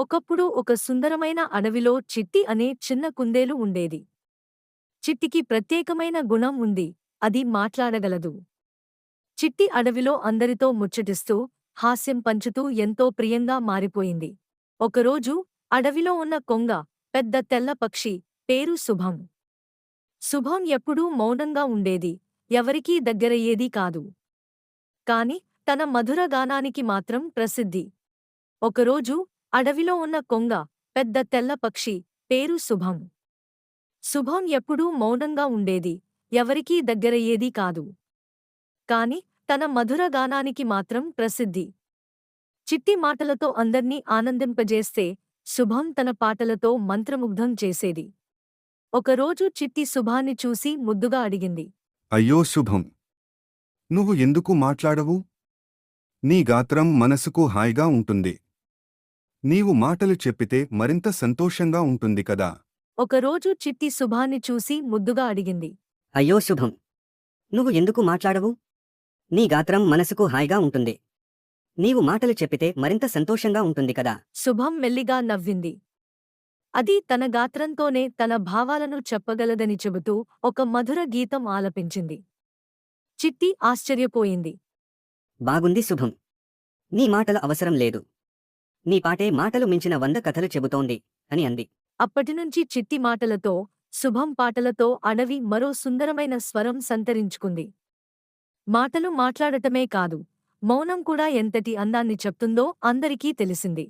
ఒకప్పుడు ఒక సుందరమైన అడవిలో చిట్టి అనే చిన్న కుందేలు ఉండేది. చిట్టికి ప్రత్యేకమైన గుణం ఉంది. అది మాట్లాడగలదు. చిట్టి అడవిలో అందరితో ముచ్చటిస్తూ, హాస్యం పంచుతూ ఎంతో ప్రియంగా మారిపోయింది. ఒకరోజు అడవిలో ఉన్న కొంగ, పెద్ద తెల్ల పక్షి, పేరు శుభం. శుభం ఎప్పుడూ మౌనంగా ఉండేది, ఎవరికీ దగ్గరయ్యేది కాదు. కాని తన మధుర గానానికి మాత్రం ప్రసిద్ధి. ఒకరోజు అడవిలో ఉన్న కొంగ, పెద్ద తెల్ల పక్షి, పేరు శుభం. శుభం ఎప్పుడూ మౌనంగా ఉండేది, ఎవరికీ దగ్గరయ్యేది కాదు. కాని తన మధుర గానానికి మాత్రం ప్రసిద్ధి. చిట్టి మాటలతో అందర్నీ ఆనందింపజేస్తే, శుభం తన పాటలతో మంత్రముగ్ధం చేసేది. ఒకరోజు చిట్టి శుభాన్ని చూసి ముద్దుగా అడిగింది. అయ్యో శుభం! నువ్వు ఎందుకు మాట్లాడవు? నీ గాత్రం మనసుకు హాయిగా ఉంటుంది. నీవు మాటలు చెప్పితే మరింత సంతోషంగా ఉంటుంది కదా. ఒకరోజు చిట్టి శుభాన్ని చూసి ముద్దుగా అడిగింది. అయ్యో శుభం! నువ్వు ఎందుకు మాట్లాడవు? నీ గాత్రం మనసుకు హాయిగా ఉంటుంది. నీవు మాటలు చెప్పితే మరింత సంతోషంగా ఉంటుంది కదా. శుభం మెల్లిగా నవ్వింది. అది తన గాత్రంతోనే తన భావాలను చెప్పగలదని చెబుతూ ఒక మధుర గీతం ఆలపించింది. చిట్టి ఆశ్చర్యపోయింది. బాగుంది శుభం! నీ మాటల అవసరం లేదు. నీ పాటే మాటలు మించిన 100 కథలు చెబుతోంది అని అంది. అప్పటినుంచి చిట్టి మాటలతో, శుభం పాటలతో అడవి మరో సుందరమైన స్వరం సంతరించుకుంది. మాటలు మాట్లాడటమే కాదు, మౌనం కూడా ఎంతటి అందాన్ని చెప్తుందో అందరికీ తెలిసింది.